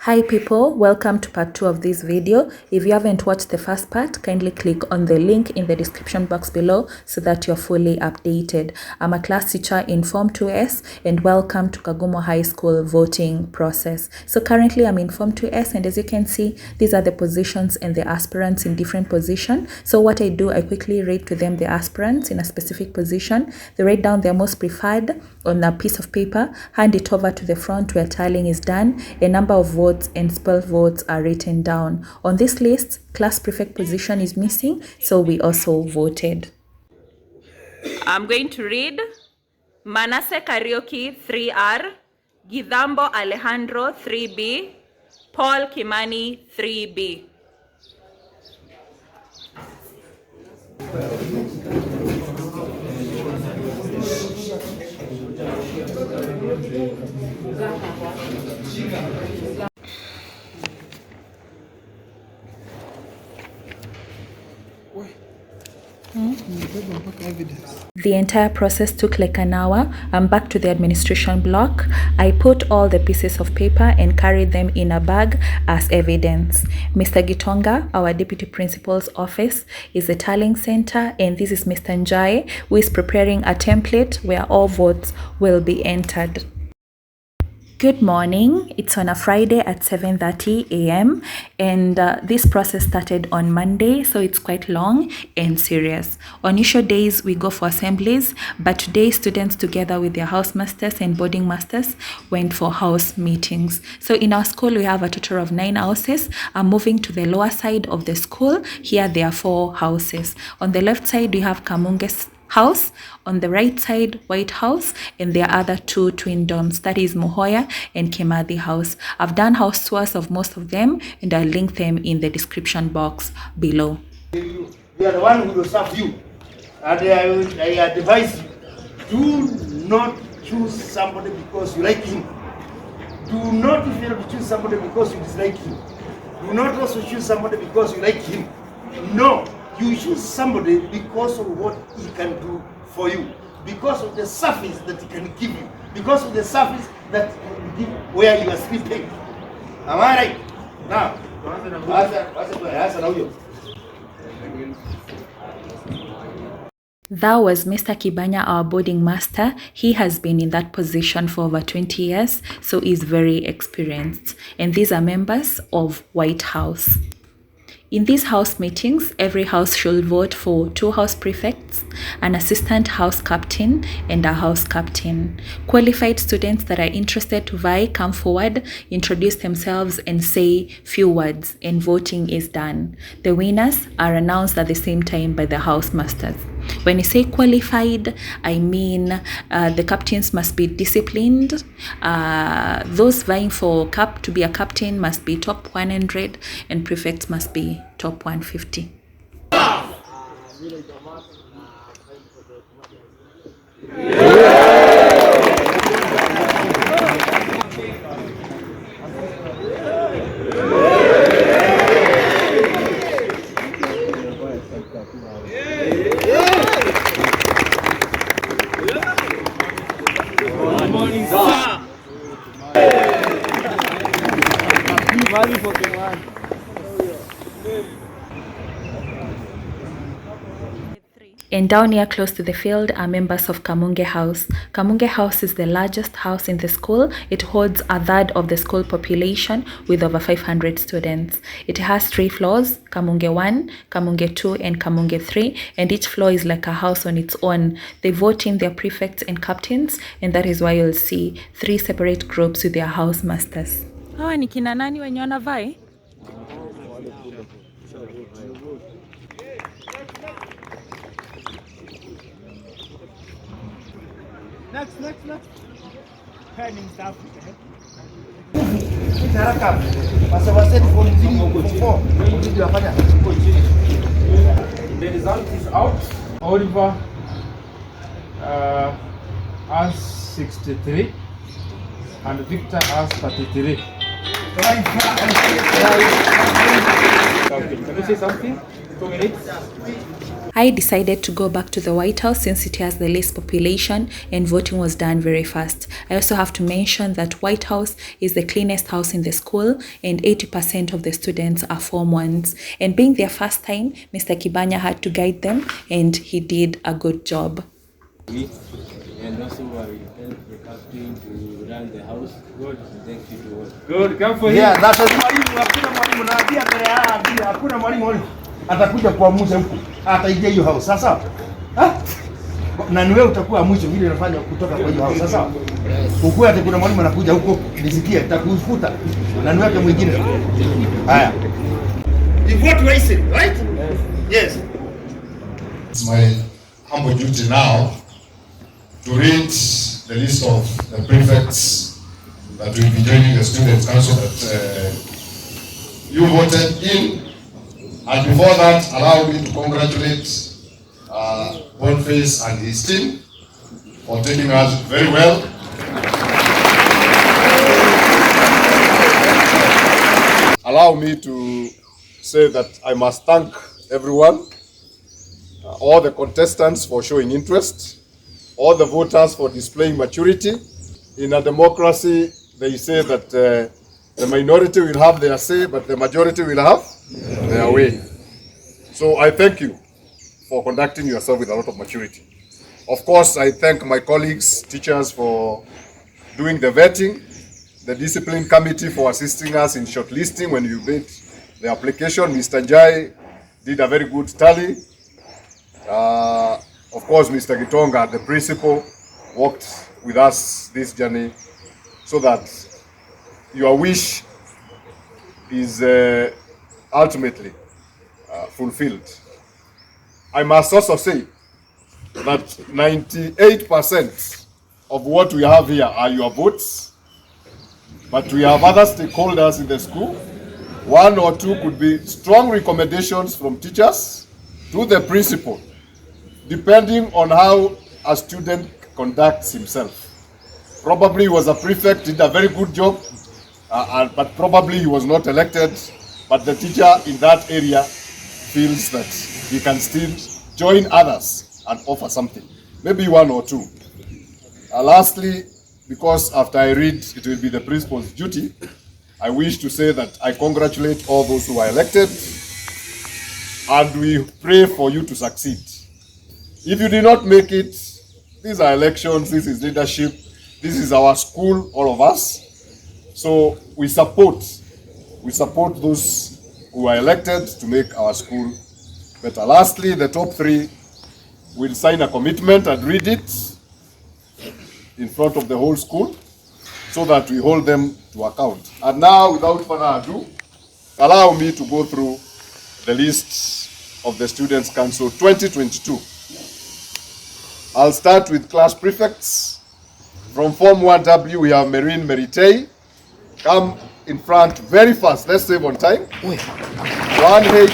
Hi people, welcome to part 2 of this video. If you haven't watched the first part, kindly click on the link in the description box below so that you're fully updated. I'm a class teacher in Form 2S and welcome to Kagumo High School voting process. So currently I'm in Form 2S and as you can see, these are the positions and the aspirants in different positions. So what I do, I quickly read to them the aspirants in a specific position. They write down their most preferred on a piece of paper, hand it over to the front where tallying is done. A number of votes and spell votes are written down. On this list, class prefect position is missing, so we also voted. I'm going to read Manasseh Karaoke 3R, Gidambo Alejandro 3B, Paul Kimani 3B. The entire process took like an hour. I'm back to the administration block. I put all the pieces of paper and carried them in a bag as evidence. Mr. Gitonga, our deputy principal's office, is the tallying center, and this is Mr. Njai, who is preparing a template where all votes will be entered. Good morning. It's on a Friday at 7:30 a.m. and this process started on Monday, so it's quite long and serious. On usual days, we go for assemblies, but today students together with their housemasters and boarding masters went for house meetings. So in our school, we have a total of 9 houses. I'm moving to the lower side of the school. Here there are 4 houses. On the left side, we have Kamunge's house, on the right side White House, and there are other 2 twin domes, that is Mohoya and Kimathi house. I've done house tours of most of them and I'll link them in the description box below. We are the one who will serve you, and I advise you, do not choose somebody because you like him. Do not fail to choose somebody because you dislike him. Do not also choose somebody because you like him. No, you choose somebody because of what he can do for you, because of the service that he can give you, because of the service that he can give where you are sleeping. Am I right? Now, that was Mr. Kibanya, our boarding master. He has been in that position for over 20 years, so he's very experienced. And these are members of White House. In these house meetings, every house should vote for 2 house prefects, an assistant house captain, and a house captain. Qualified students that are interested to vie come forward, introduce themselves, and say few words, and voting is done. The winners are announced at the same time by the house masters. When I say qualified, I mean the captains must be disciplined. Those vying for to be a captain must be top 100, and prefects must be top 150. And down here close to the field are members of Kamunge House. Kamunge House is the largest house in the school. It holds a third of the school population with over 500 students. It has 3 floors, Kamunge 1, Kamunge 2, and Kamunge 3, and each floor is like a house on its own. They vote in their prefects and captains, and that is why you'll see 3 separate groups with their house masters. Hawa ni kina nani wenye wanavai? Next. Pending stuff. The result is out. Oliver has 63 and Victor has 33. Can you say something? 2 minutes. I decided to go back to the White House since it has the least population and voting was done very fast. I also have to mention that White House is the cleanest house in the school and 80% of the students are Form 1s. And being their first time, Mr. Kibanya had to guide them and he did a good job. And also I will help the captain to run the house. God thank you to all. Good, come for here. Yeah, that's a mwalimu, hakuna mwalimu na pia mbele hakuna mwalimu atakuja kuamuza huko. Ataingia hiyo house. Sasa? Na ni wewe utakuwa mwisho vile unafanya kutoka kwa hiyo house. Sasa? Ukue ati kuna mwalimu anakuja huko, nisikie nitakufuta. Na ni wewe mwingine. Haya. You vote wisely, right? Yes. It's my humble duty now to read the list of the prefects that will be joining the Students' Council that you voted in. And before that, allow me to congratulate Boniface and his team for taking us very well. Allow me to say that I must thank everyone, all the contestants for showing interest, all the voters for displaying maturity. In a democracy, they say that the minority will have their say, but the majority will have their way. So I thank you for conducting yourself with a lot of maturity. Of course, I thank my colleagues, teachers, for doing the vetting, the discipline committee for assisting us in shortlisting when you made the application. Mr. Jai did a very good tally. Of course, Mr. Gitonga, the principal, worked with us this journey so that your wish is ultimately fulfilled. I must also say that 98% of what we have here are your votes, but we have other stakeholders in the school. One or two could be strong recommendations from teachers to the principal, depending on how a student conducts himself. Probably he was a prefect, did a very good job, but probably he was not elected, but the teacher in that area feels that he can still join others and offer something, maybe one or two. Lastly, because after I read, it will be the principal's duty, I wish to say that I congratulate all those who are elected, and we pray for you to succeed. If you did not make it, these are elections, this is leadership, this is our school, all of us. So we support those who are elected to make our school better. Lastly, the top three will sign a commitment and read it in front of the whole school so that we hold them to account. And now, without further ado, allow me to go through the list of the Students' Council 2022. I'll start with class prefects. From Form 1W, we have Marine Meritei. Come in front very fast. Let's save on time. 1H.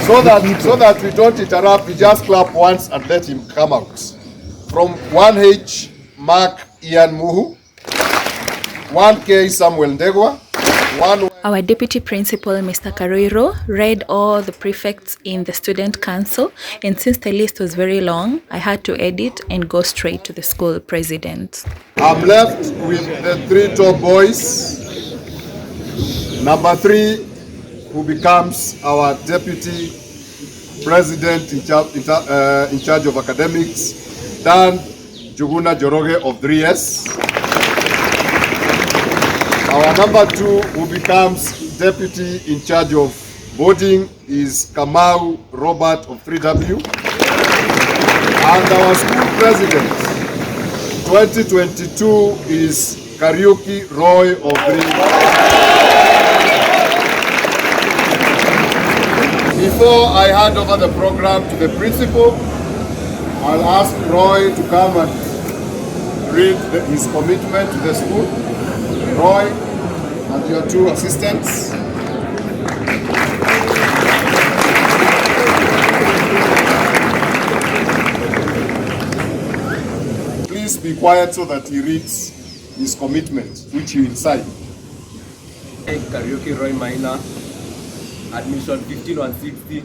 So that we don't interrupt, we just clap once and let him come out. From 1H, Mark Ian Muhu. 1K, Samuel Ndegwa. Our deputy principal, Mr. Karoiro, read all the prefects in the student council, and since the list was very long, I had to edit and go straight to the school president. I'm left with the three top boys. Number 3, who becomes our deputy president in charge of academics, Dan Juguna Joroge of 3S. Our number 2, who becomes deputy in charge of boarding, is Kamau Robert of 3W. And our school president 2022 is Karaoke Roy of 3. Before I hand over the program to the principal, I'll ask Roy to come and read his commitment to the school. Roy, and your 2 assistants. Please be quiet so that he reads his commitment, which you inside. Karaoke Roy Maina, admission 15160,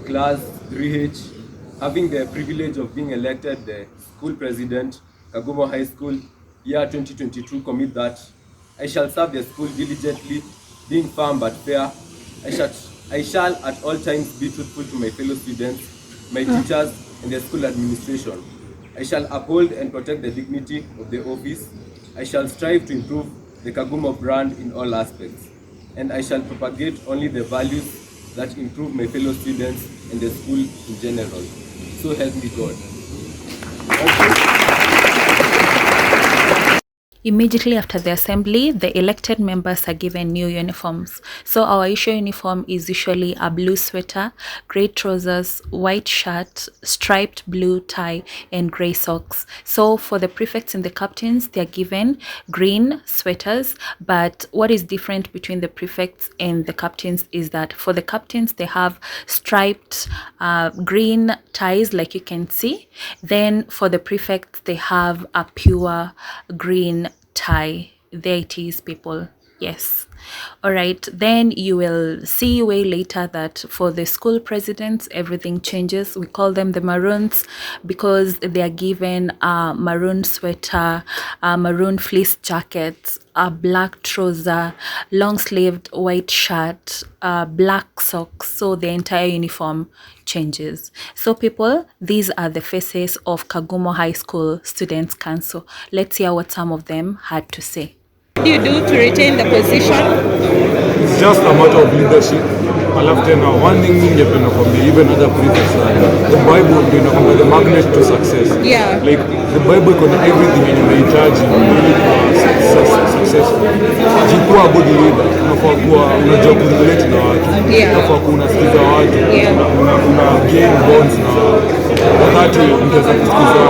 class 3H, having the privilege of being elected the school president, Kagumo High School, year 2022, commit that I shall serve the school diligently, being firm but fair. I shall at all times be truthful to my fellow students, my teachers, and the school administration. I shall uphold and protect the dignity of the office. I shall strive to improve the Kagumo brand in all aspects. And I shall propagate only the values that improve my fellow students and the school in general. So help me God. Immediately after the assembly, the elected members are given new uniforms. So our usual uniform is usually a blue sweater, grey trousers, white shirt, striped blue tie, and grey socks. So for the prefects and the captains, they are given green sweaters. But what is different between the prefects and the captains is that for the captains, they have striped green ties, like you can see. Then for the prefects, they have a pure green tie. There it is, people. Yes. All right, then you will see way later that for the school presidents, everything changes. We call them the maroons because they are given a maroon sweater, a maroon fleece jacket, a black trouser, long-sleeved white shirt, black socks. So the entire uniform changes. So people, these are the faces of Kagumo High School Students' Council. Let's hear what some of them had to say. What do you do to retain the position? It's just a matter of leadership. Alafu tena one thing ningependa kwambia even other prefects, the Bible ndio inakwambia the magnet to success. Yeah. Like the Bible iko na everything yenye unahitaji ili kuwa successful. Jikuwa good leader, unafaa kuwa unajua kurelate na watu. Unafaa kuwa unasikiza watu. Una gain bonds na wakati mtaweza kusikiza.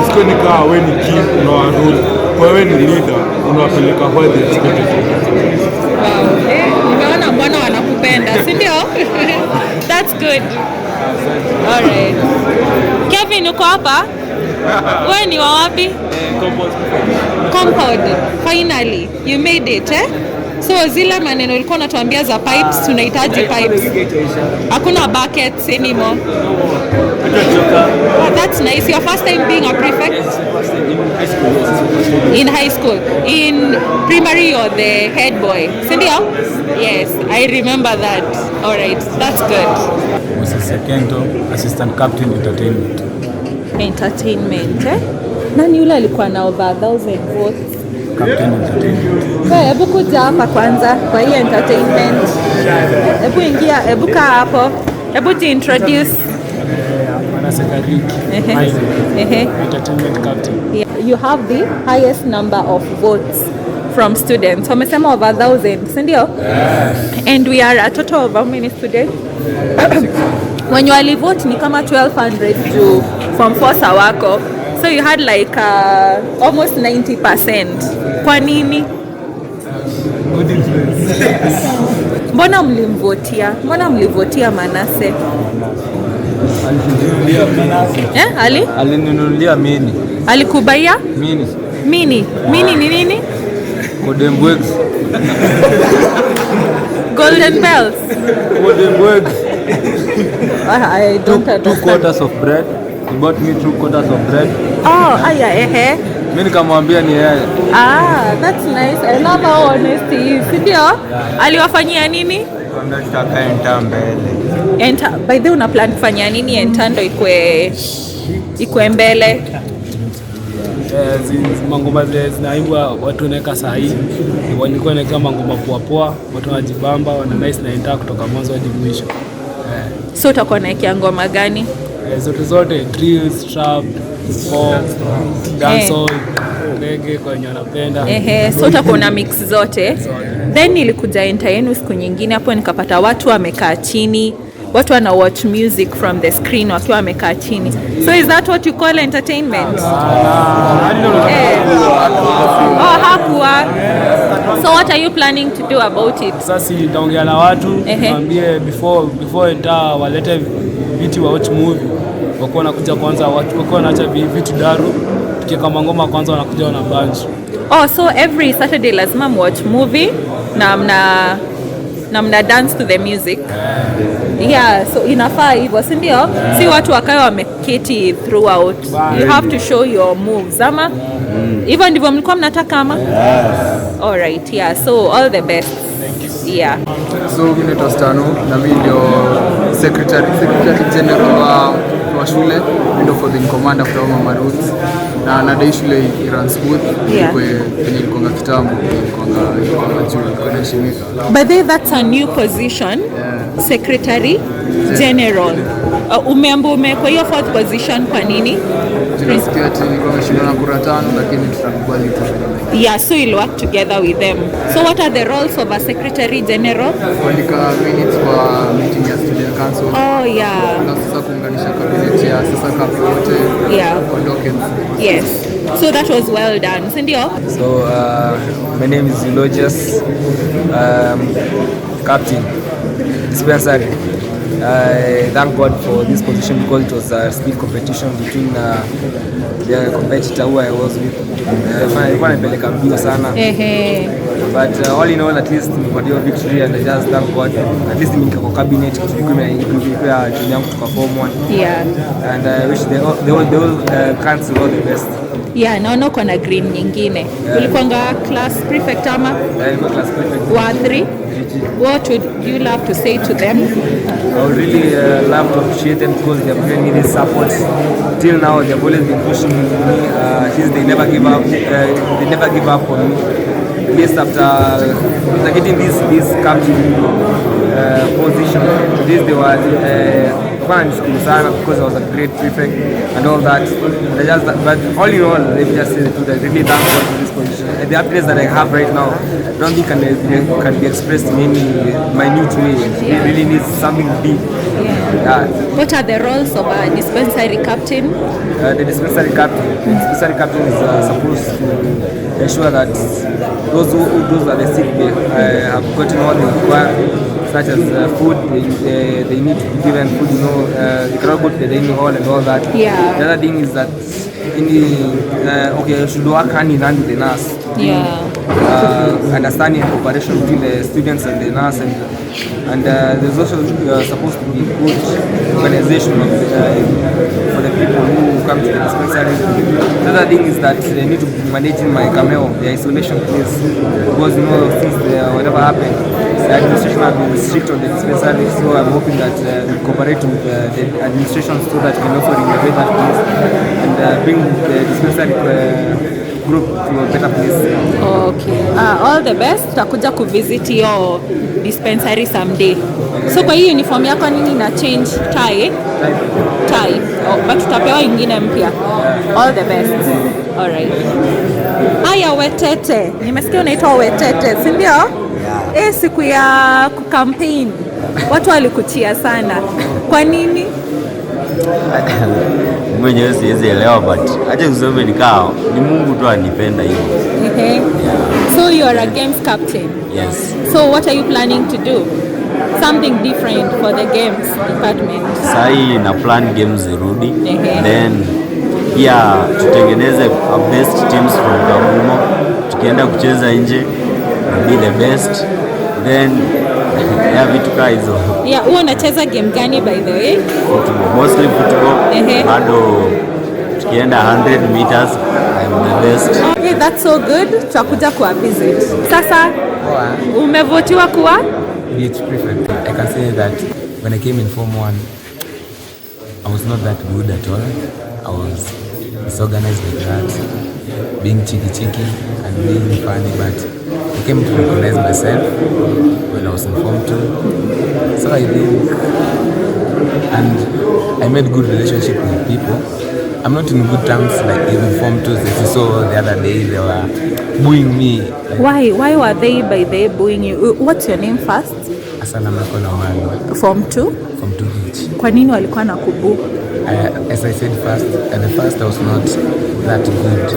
Usikue nikaa wewe ni king unawarule. Kwa wewe ni leader unawapeleka where they expected to. Wow. Nimeona mbona wanakupenda, si ndio? That's good. All right. Kevin, uko hapa? Wewe ni wa wapi? Compound. Finally, you made it, eh? So zile maneno ulikuwa unatuambia za pipes, tunahitaji pipes. Hakuna buckets anymore. Oh, that's nice. Your first time being a prefect? In high school. In primary, you're the head boy. Sindio? Yes, I remember that. All right, that's good. Mrs. Sekento, Assistant Captain Entertainment. Entertainment, eh? Nani yule alikuwa na over 1,000 votes? Captain Entertainment. Hebu kuja hapa kwanza kwa hii entertainment. Hebu ingia, hebu kaa hapo. Hebu introduce. Entertainment Captain. Yeah, you have the highest number of votes from students. Wamesema over 1,000, si ndio? Yes. And we are a total of how many students? When you only vote ni kama 1,200 juu from forsa wako. So you had like almost 90%. Kwa nini? Good influence. Mbona mlivotia Manase? Alininunulia mini. Alikubaia? Mini. Mini ni nini? Golden Eggs. Golden bells. Golden Eggs. I don't understand. 2 quarters of bread. He bought me 2 quarters of bread. Oh, aya. Mimi nikamwambia ni yeye. That's nice. I love how honesty is. Ndio? Aliwafanyia nini? Tunataka enta mbele. By the way, una plan kufanya nini entando ikwe mbele? Mangoma zile zinaimbwa watu wanaweka sahihi. Walikuwa wanaweka mangoma poa, watu wanajibamba, wana nice na enta kutoka mwanzo hadi mwisho. So utakuwa na ngoma gani? Zote drills, trap, pop, dancehall, reggae kwa wenye wanapenda. So utakuwa na mix zote. Then nilikuja enta yenu siku nyingine hapo nikapata watu wamekaa chini. Watu wana watch music from the screen wakiwa wamekaa chini. So is that what you call entertainment? Hakuwa. So what are you planning to do about it? Sasa nitaongea na watu, niambie before enta walete viti wa watch movie. Wako wanakuja kwanza, watu wako wanaacha vitu daru. Tukiweka ngoma kwanza wanakuja wana bunch. So every Saturday lazima watch movie na na mna dance to the music. Yeah, so inafaa hivyo, si ndio? Si watu wakae wameketi throughout. You have to show your moves. Ama hivyo ndivyo mlikuwa mnataka ama? All right, yeah. So all the best. Yeah. So mimi naitwa Stano na mimi ndio secretary general wa shule, ndio for the commander after Mama Roots, na nadai shule iran smooth kwenye ilikuwa kitambo, ilikuwa juu kwa heshimika. But that's a new position. Secretary General. Umeambo umekuwa hiyo fourth position kwa nini? Tunasikia ati nilikuwa nimeshindana kura 5 lakini tutakubali tu. Yeah, so you'll work together with them. So what are the roles of a Secretary General? Kuandika minutes kwa meeting ya student council. Oh yeah. Na sasa kuunganisha cabinet ya sasa kapi wote. Yeah. Kwa documents. Yes. So that was well done. Sindio? So my name is Eulogius, Captain Dispensary. I thank God for this position because it was a speed competition between the competitor who I was with. Nilikuwa napeleka mbio sana. But all in all, at least nimepata victory and I just thank God. At least nimeingia kwa cabinet tulikuwa timu yangu tuka form 1. Yeah. And I wish the whole council all the best. Yeah, naona uko na green nyingine. Ulikuanga class prefect ama? Yeah, class prefect. Wa 3? What would you love to say to them? I would really love to appreciate them because they have given me this support. Till now, they have always been pushing me. Since they never give up. They never give up on me. At least after getting this captain position, this they were nishukuru sana because I was a great prefect and all that. But all in all, let me just say the truth, I really thank God for this position. The happiness that I have right now, I don't think can be expressed in any minute way. It really needs something big. What are the roles of a dispensary captain? The dispensary captain is supposed to ensure that those are the sick have gotten all they require, such as food. They need to be given food. They cannot go to the dining hall and all that. Yeah. The other thing is that you should work hand in hand with the nurse. Understanding and cooperation between the students and the nurse, and there's also supposed to be good organization for the people who come to the dispensary. The other thing is that they need to be managing my cameo, the isolation place, because since whatever happened, the administration has been strict on the dispensary, so I'm hoping that we cooperate with the administration so that we can also renovate that place and bring the dispensary group to a better place. Okay. All the best. Tutakuja kuvisit your dispensary someday. So kwa hii uniform yako nini na change tie? Tie. But tutapewa ingine mpya. All the best. All right. Haya Wetete. Nimesikia unaitwa Wetete, si ndio? Siku ya kucampaign. Watu walikuchia sana. Kwa nini? Mwenyewe siwezi elewa, but acha kusema ni Mungu tu anipenda hivyo. Okay. So you are a games captain? Yes. So what are you planning to do? Something different for the games department? Sai na plan games zirudi. Then pia tutengeneze best teams from Kagumo. Tukienda kucheza nje, be the best. Then vitu kaa hizo. Huwa unacheza game gani by the way? Football, mostly football. Bado tukienda 100 meters, I'm the best. Okay, that's so good. Tutakuja kuwa visit. Sasa umevotiwa kuwa beach prefect. I can say that when I came in Form 1, I was not that good at all. I was disorganized like that, being cheeky and being funny, but I came to recognize myself when I was in Form 2. So I think, and I made good relationship with people. I'm not in good terms like in Form 2. As you saw the other day, they were booing me. Why were they by the booing you? What's your name first? Asana Makono Man. Form 2? Form 2 beach. Kwa nini walikuwa na kubu? As I said first, at the first I was not that good.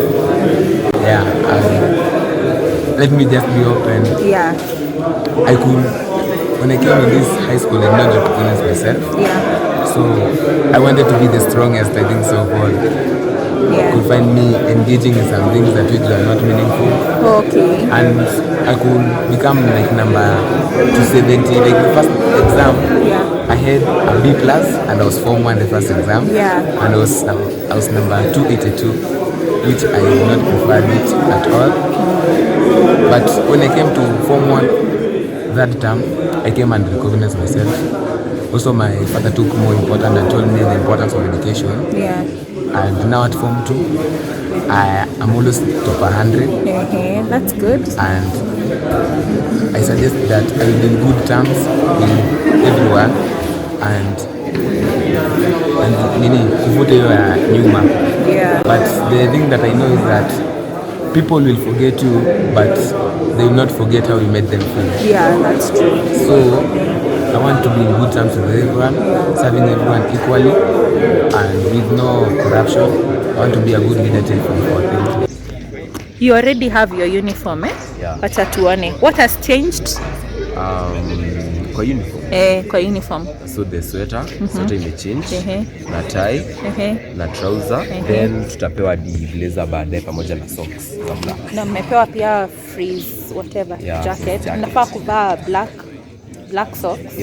Yeah. Let me just be open. Yeah. When I came in this high school, I did not recognize myself. Yeah. So I wanted to be the strongest, I think so. could find me engaging in some things that which were not meaningful. Okay. And I could become like number 270. Like the first exam, I had a B plus, and I was Form 1 the first exam. And I was number 282, which I did not prefer it at all. But when I came to Form 1 that term, I came and recognized myself. Also, my father took more important and told me the importance of education. And now at Form 2, I'm always top 100. That's good. And I suggest that I will be in good terms with everyone. And kuvute ya nyuma. But the thing that I know is that people will forget you, but they will not forget how you made them feel. Yeah, that's true. So I want to be in good terms with everyone, serving everyone equally, and with no corruption. I want to be a good leader till from 14. You already have your uniform, eh? Yeah. Wacha tuone. What has changed? Kwa uniform. Kwa uniform. So the sweater imechange, na tie, na trouser, then tutapewa the blazer baadaye pamoja na socks za black. Na mmepewa pia freeze whatever jacket. Mnafaa kuvaa black socks.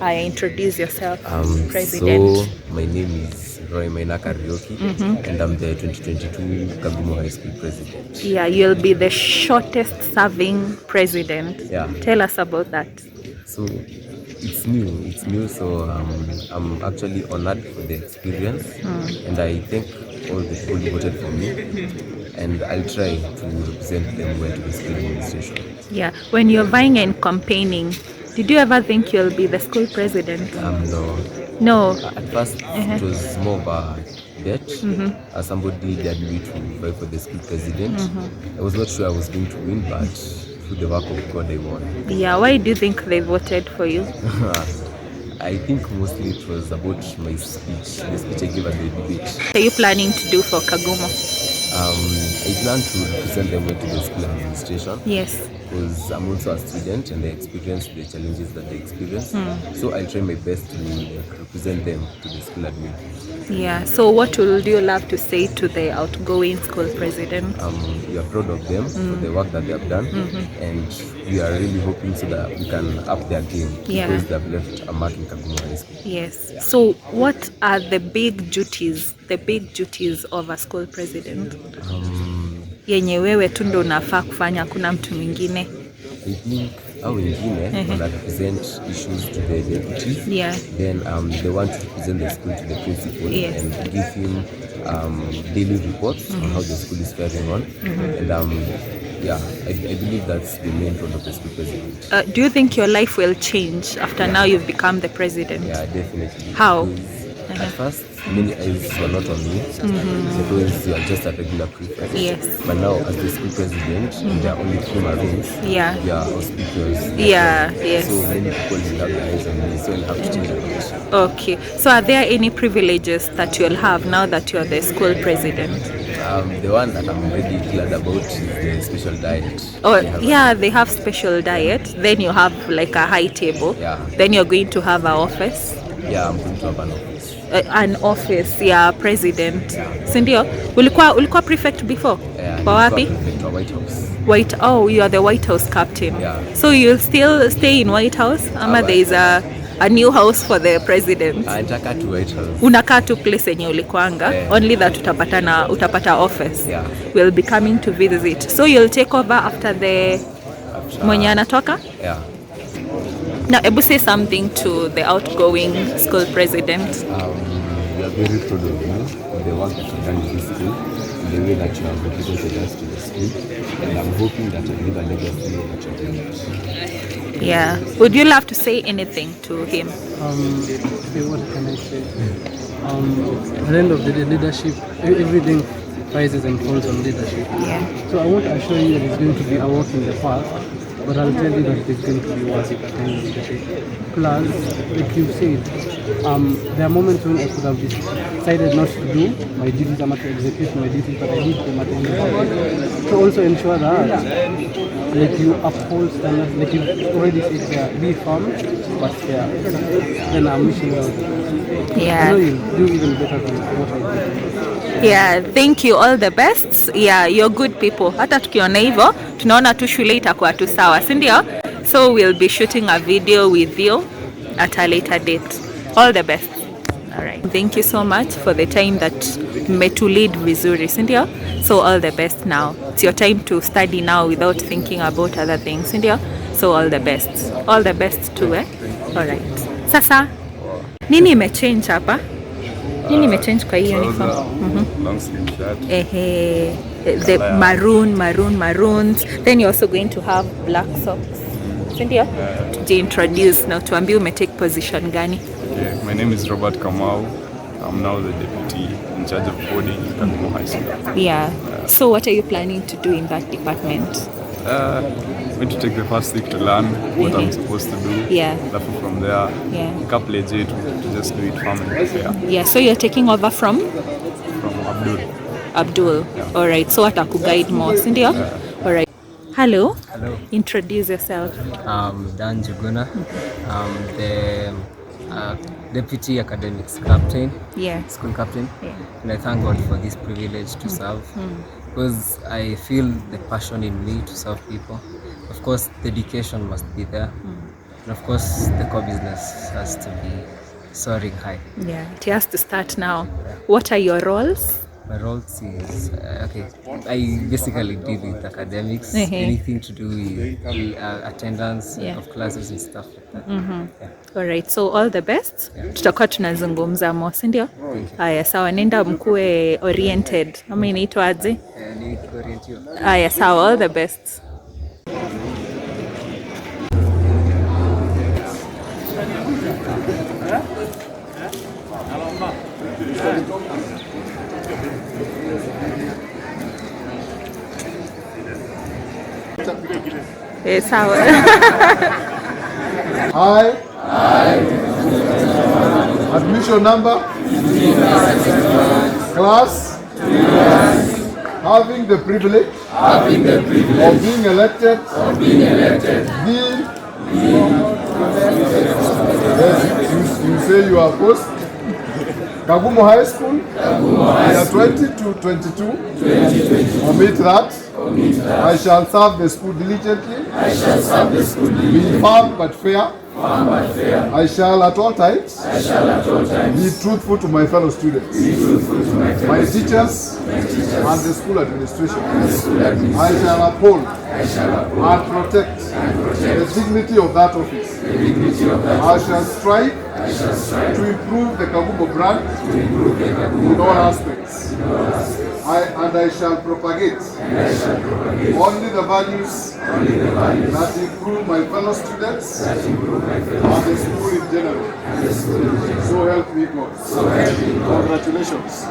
I introduce yourself, President. So my name is Roy Maina Karaoke, and I'm the 2022 Kagumo High School President. Yeah, you'll be the shortest serving president. Tell us about that. So it's new, so I'm actually honored for the experience, and I thank all the people who voted for me, and I'll try to represent them well to the school administration. Yeah, when you're vying and campaigning, did you ever think you'll be the school president? No. At first, it was more of a bet. As somebody dared me to vie for the school president, I was not sure I was going to win, but through the work of God, I won. Yeah, why do you think they voted for you? I think mostly it was about my speech, the speech I gave at the debate. What are you planning to do for Kagumo? I plan to represent them well to the school administration. Yes. Because I'm also a student and I experience the challenges that they experience. So I'll try my best to represent them to the school admin. Yeah, so what would you love to say to the outgoing school president? We are proud of them for the work that they have done, and we are really hoping so that we can up their game because they have left a mark in Kagumo High School. Yes. So what are the big duties of a school president? Yenye wewe tu ndo unafaa kufanya, hakuna mtu mwingine. I think au wengine wana represent issues to the deputies. Then they want to represent the school to the principal and give him daily reports on how the school is faring on. And I believe that's the main role of the school president. Do you think your life will change after now you've become the president? Yeah, definitely. How? At first, many eyes were not on me because you are just a regular prefect. But now, as the school president, there are only 2 Marines. They are auspicious. So many people will have their eyes on me, so I'll have to change that. Okay. So are there any privileges that you'll have now that you're the school president? The one that I'm really glad about is the special diet. They have special diet. Then you have like a high table. Then you're going to have an office. Yeah, I'm going to have an office. President. Sindio, ulikuwa prefect before? Kwa wapi? Prefect wa White House. You are the White House captain. So you'll still stay in White House? Ama there is a new house for the president? Nitaka tu White House. Unakaa tu place yenye ulikuanga, only that utapata office. We'll be coming to visit. So you'll take over after mwenye anatoka? Now, Ebu, say something to the outgoing school president. We are very proud of you for the work that you've done in this school, the way that you have represented us to the school, and I'm hoping that you'll leave a legacy that you've made. Yeah. Would you love to say anything to him? What can I say? At the end of the day, leadership, everything rises and falls on leadership. So I won't assure you that it's going to be a walk in the park, but I'll tell you that it's going to be worth it at the end of the day. Plus, like you said, there are moments when I could have decided not to do my duties, I'm not to execute my duties, but I did them at the end of the day. So also ensure that like you uphold standards, like you already said there, be firm, but fair. Then I'm wishing you out. Yeah. I know you'll do even better than what I did. Yeah, thank you, all the best. Yeah, you're good people. Hata tukiona hivyo, tunaona tu shule itakuwa tu sawa, si ndio? So we'll be shooting a video with you at a later date. All the best. All right. Thank you so much for the time that mmetulead vizuri, si ndio? So all the best now. It's your time to study now without thinking about other things, si ndio? So all the best. All the best too, eh? All right. Sasa, nini imechange hapa? Nini imechange kwa hii uniform? Long sleeve shirt. The maroons. Then you're also going to have black socks. Sindio? Introduce na tuambie umetake position gani? Okay, my name is Robert Kamau. I'm now the deputy in charge of boarding in Kagumo High School. Yeah. So what are you planning to do in that department? I'm going to take the first week to learn what I'm supposed to do. Yeah. From there, Yeah. couple of days to just do it farm and fair. Yeah, so you're taking over from Abdul. Yeah. All right. So atakuguide more, sindio? All right. Hello. Hello. Introduce yourself. Dan Juguna. The deputy academics captain. Yeah. School captain. Yeah. And I thank God for this privilege to serve. Because I feel the passion in me to serve people. Of course, the dedication must be there. And of course, the core business has to be soaring high. Yeah, it has to start now. What are your roles? My roles is, I basically deal with academics, anything to do with attendance of classes and stuff like that. Yeah. Alright, so all the best. Tutakuwa tunazungumza mo, si ndio? Haya, sawa, nenda mkuwe oriented. Ama inaitwa aje? Haya, sawa, all the best. Sawa. I. Admission number. Class. Having the privilege. Of being elected. Dean. Yes, you say you are post. Kagumo High School. Year 20 to 22. Omit that. I shall serve the school diligently. Be firm but fair. I shall at all times be truthful to my fellow students, my teachers, and the school administration. I shall uphold and protect the dignity of that office. I shall strive to improve the Kagumo brand in all aspects. I shall propagate only the values that improve my fellow students and the school in general. So help me God. Congratulations.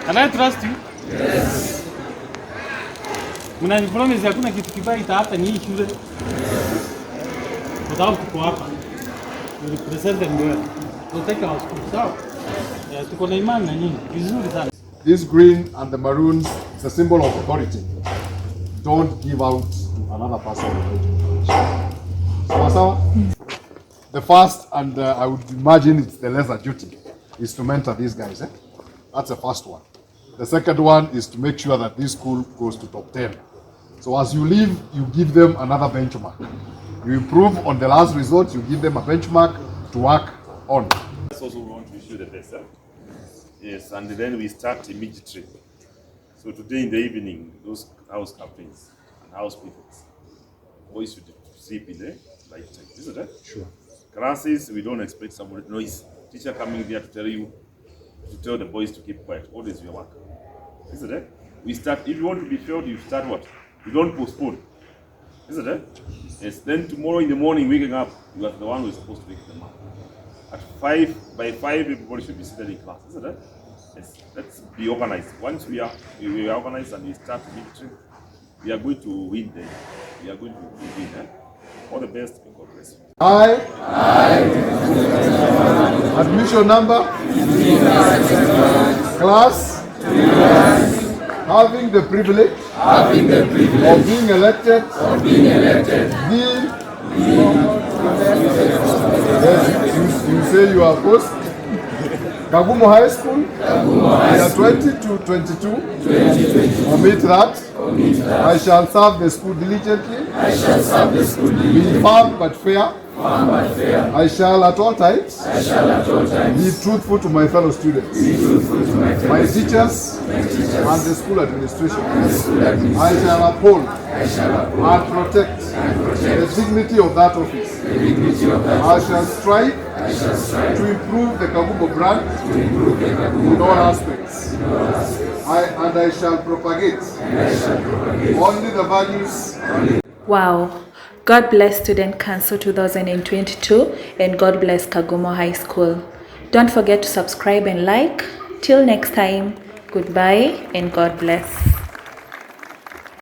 Can I trust you? Yes. Mnani promise hakuna kitu kibaya itaata ni hii shule. Kwa sababu tuko hapa. We represent them well. We'll take our school. So, tuko na imani na nyinyi. Vizuri sana. This green and the maroons is a symbol of authority. Don't give out to another person. So, the first, and I would imagine it's the lesser duty, is to mentor these guys. That's the first one. The second one is to make sure that this school goes to top 10. So as you leave, you give them another benchmark. You improve on the last result, you give them a benchmark to work on. That's also we want to issue the best. Yes, and then we start immediately. So today in the evening, those house captains and house people, boys should sleep in the light time, isn't it? Sure. Classes, we don't expect somebody noise. Teacher coming there to tell you, to tell the boys to keep quiet. Always your work, isn't it? We start, if you want to be failed, you start what? You don't postpone, isn't it? Yes, then tomorrow in the morning, waking up, you are the one who is supposed to wake them up. At 5, by 5, everybody should be seated in class, isn't it? Yes, let's be organized. Once we are organized and we start victory, we are going to win then. We are going to win. All the best and God bless you. I. Admission number. Class. Having the privilege. Of being elected. Dean. Yes, you say you are post Kagumo High School, year 20 to 22. Omit that. I shall serve the school diligently. Be firm but fair. I shall at all times be truthful to my fellow students, my teachers, and the school administration. I shall uphold and protect the dignity of that office. I shall strive to improve the Kagumo brand in all aspects. I shall propagate only the values. Wow. God bless Student Council 2022 and God bless Kagumo High School. Don't forget to subscribe and like. Till next time, goodbye and God bless.